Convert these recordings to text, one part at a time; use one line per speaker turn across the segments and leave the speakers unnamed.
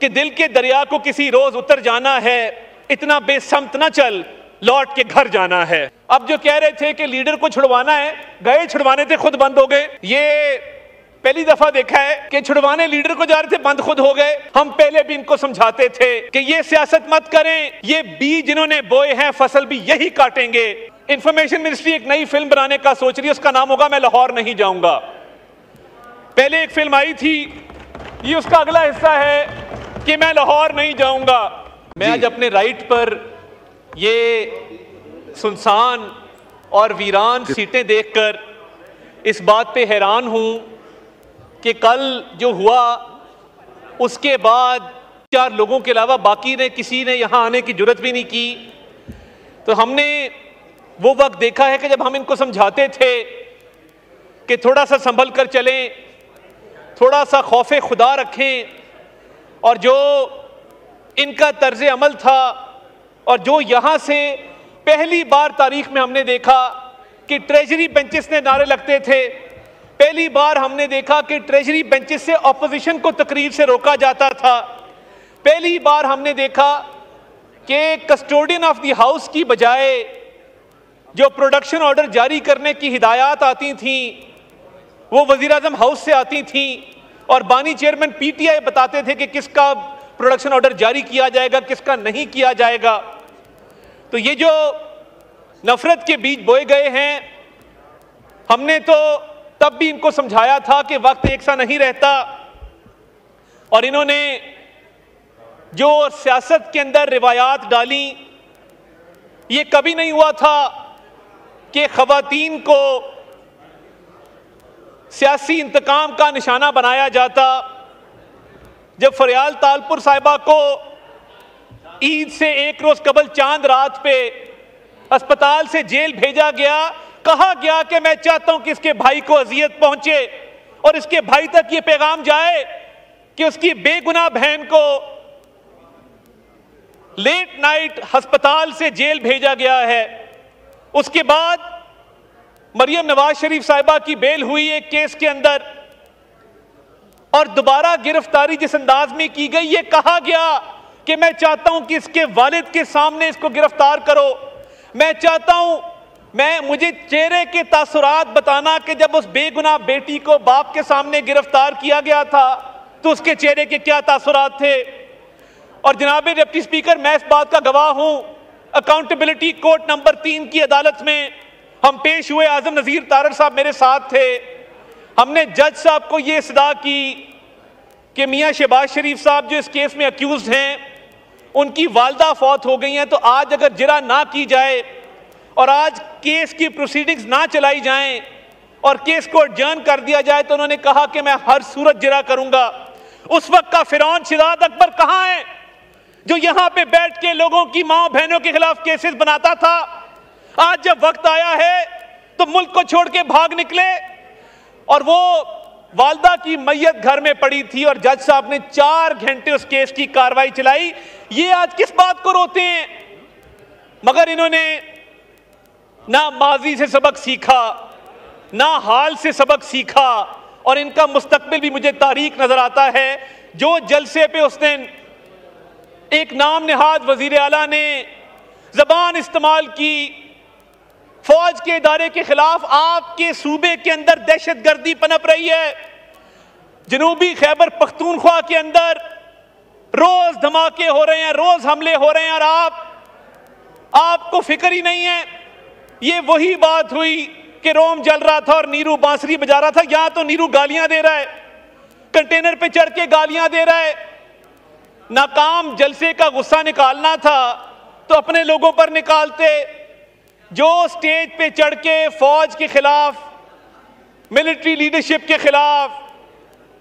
कि दिल के दरिया को किसी रोज उतर जाना है, इतना बेसमत ना चल, लौट के घर जाना है। अब जो कह रहे थे कि लीडर को छुड़वाना है, गए छुड़वाने थे, खुद बंद हो गए। ये पहली दफा देखा है कि छुड़वाने लीडर को जा रहे थे, बंद खुद हो गए। हम पहले भी इनको समझाते थे कि ये सियासत मत करें, ये बीज जिन्होंने बोए हैं फसल भी यही काटेंगे। इंफॉर्मेशन मिनिस्ट्री एक नई फिल्म बनाने का सोच रही है, उसका नाम होगा मैं लाहौर नहीं जाऊंगा। पहले एक फिल्म आई थी, ये उसका अगला हिस्सा है कि मैं लाहौर नहीं जाऊंगा। मैं आज अपने राइट पर ये सुनसान और वीरान सीटें देखकर इस बात पे हैरान हूं कि कल जो हुआ उसके बाद 4 लोगों के अलावा बाकी ने किसी ने यहां आने की जुर्रत भी नहीं की। तो हमने वो वक्त देखा है कि जब हम इनको समझाते थे कि थोड़ा सा संभल कर चलें, थोड़ा सा खौफे खुदा रखें, और जो इनका तर्ज अमल था और जो यहां से पहली बार तारीख में हमने देखा कि ट्रेजरी बेंचेस ने नारे लगते थे, पहली बार हमने देखा कि ट्रेजरी बेंचेस से ऑपोजिशन को तकरीर से रोका जाता था, पहली बार हमने देखा कि कस्टोडियन ऑफ द हाउस की बजाय जो प्रोडक्शन ऑर्डर जारी करने की हिदायत आती थी वो वजीर आजम हाउस से आती थी, और बानी चेयरमैन पीटीआई बताते थे कि किसका प्रोडक्शन ऑर्डर जारी किया जाएगा, किसका नहीं किया जाएगा। तो ये जो नफरत के बीज बोए गए हैं, हमने तो तब भी इनको समझाया था कि वक्त एक सा नहीं रहता, और इन्होंने जो सियासत के अंदर रिवायात डाली, ये कभी नहीं हुआ था कि खवातीन को सियासी इंतकाम का निशाना बनाया जाता। जब फरियाल तालपुर साहिबा को ईद से एक रोज कबल चांद रात पे अस्पताल से जेल भेजा गया, कहा गया कि मैं चाहता हूं कि इसके भाई को अजियत पहुंचे और इसके भाई तक ये पैगाम जाए कि उसकी बेगुनाह बहन को लेट नाइट अस्पताल से जेल भेजा गया है। उसके बाद मरियम नवाज शरीफ साहिबा की बेल हुई एक केस के अंदर, और दोबारा गिरफ्तारी जिस अंदाज में की गई, ये कहा गया कि मैं चाहता हूं कि इसके वालिद के सामने इसको गिरफ्तार करो, मैं चाहता हूं, मुझे चेहरे के तासुरात बताना कि जब उस बेगुनाह बेटी को बाप के सामने गिरफ्तार किया गया था तो उसके चेहरे के क्या तासुरात थे। और जनाब डिप्टी स्पीकर, मैं इस बात का गवाह हूं, अकाउंटेबिलिटी कोर्ट नंबर 3 की अदालत में हम पेश हुए, आजम नजीर तारड़ साहब मेरे साथ थे। हमने जज साहब को यह सदा की कि मियां शहबाज शरीफ साहब जो इस केस में अक्यूज हैं, उनकी वालदा फौत हो गई हैं, तो आज अगर जिरा ना की जाए और आज केस की प्रोसीडिंग्स ना चलाई जाएं और केस को एडजर्न कर दिया जाए, तो उन्होंने कहा कि मैं हर सूरत जिरा करूंगा। उस वक्त का फिरौन शिदात अकबर कहां है जो यहां पे बैठ के लोगों की मां बहनों के खिलाफ केसेस बनाता था? आज जब वक्त आया है तो मुल्क को छोड़ के भाग निकले, और वो वालदा की मैयत घर में पड़ी थी और जज साहब ने 4 घंटे उस केस की कार्रवाई चलाई। ये आज किस बात को रोते हैं? मगर इन्होंने ना माजी से सबक सीखा, ना हाल से सबक सीखा, और इनका मुस्तकबिल भी मुझे तारीख नजर आता है। जो जलसे पे उस दिन एक नाम निहाद वजीर आला ने जबान इस्तेमाल की, फौज के इदारे के खिलाफ आपके सूबे के अंदर दहशतगर्दी पनप रही है, जनूबी खैबर पख्तूनख्वा के अंदर रोज धमाके हो रहे हैं, रोज हमले हो रहे हैं, और आपको फिक्र ही नहीं है। ये वही बात हुई कि रोम जल रहा था और नीरू बांसुरी बजा रहा था, यहां तो नीरू गालियां दे रहा है, कंटेनर पे चढ़ के गालियां दे रहा है। नाकाम जलसे का गुस्सा निकालना था तो अपने लोगों पर निकालते। जो स्टेज पे चढ़ के फौज के खिलाफ, मिलिट्री लीडरशिप के खिलाफ,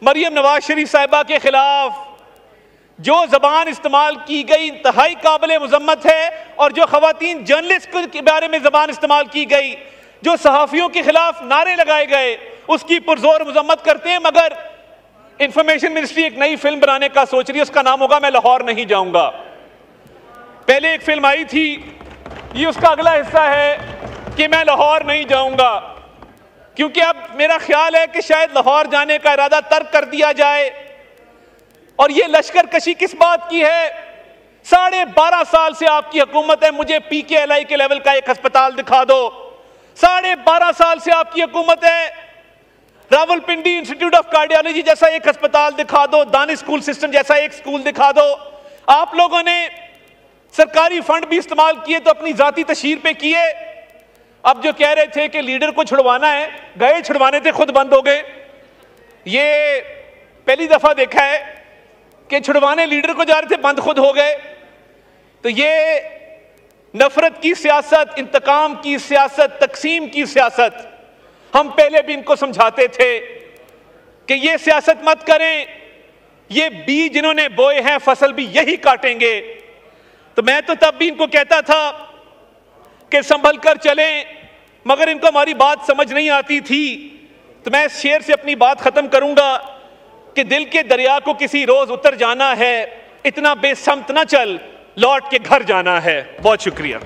मरियम नवाज शरीफ साहिबा के खिलाफ जो जबान इस्तेमाल की गई इंतहाई काबिल मुजम्मत है, और जो खवातीन जर्नलिस्ट के बारे में जबान इस्तेमाल की गई, जो सहाफियों के खिलाफ नारे लगाए गए, उसकी पुरजोर मुजम्मत करते हैं। मगर इंफॉर्मेशन मिनिस्ट्री एक नई फिल्म बनाने का सोच रही है, उसका नाम होगा मैं लाहौर नहीं जाऊंगा। पहले एक फिल्म आई थी, ये उसका अगला हिस्सा है कि मैं लाहौर नहीं जाऊंगा, क्योंकि अब मेरा ख्याल है कि शायद लाहौर जाने का इरादा तर्क कर दिया जाए और ये लश्करकशी किस बात की है? 12.5 साल से आपकी हुकूमत है, मुझे PKLI के लेवल का एक अस्पताल दिखा दो। 12.5 साल से आपकी हुकूमत है, रावलपिंडी इंस्टीट्यूट ऑफ कार्डियोलॉजी जैसा एक अस्पताल दिखा दो, दानिश स्कूल सिस्टम जैसा एक स्कूल दिखा दो। आप लोगों ने सरकारी फंड भी इस्तेमाल किए तो अपनी जाती तशहीर पे किए। अब जो कह रहे थे कि लीडर को छुड़वाना है, गए छुड़वाने थे, खुद बंद हो गए। ये पहली दफा देखा है कि छुड़वाने लीडर को जा रहे थे, बंद खुद हो गए। तो ये नफरत की सियासत, इंतकाम की सियासत, तकसीम की सियासत, हम पहले भी इनको समझाते थे कि ये सियासत मत करें, ये बीज जिन्होंने बोए हैं फसल भी यही काटेंगे। तो मैं तो तब भी इनको कहता था कि संभल कर चलें, मगर इनको हमारी बात समझ नहीं आती थी। तो मैं इस शेर से अपनी बात खत्म करूंगा कि दिल के दरिया को किसी रोज उतर जाना है, इतना बेसमत ना चल, लौट के घर जाना है। बहुत शुक्रिया।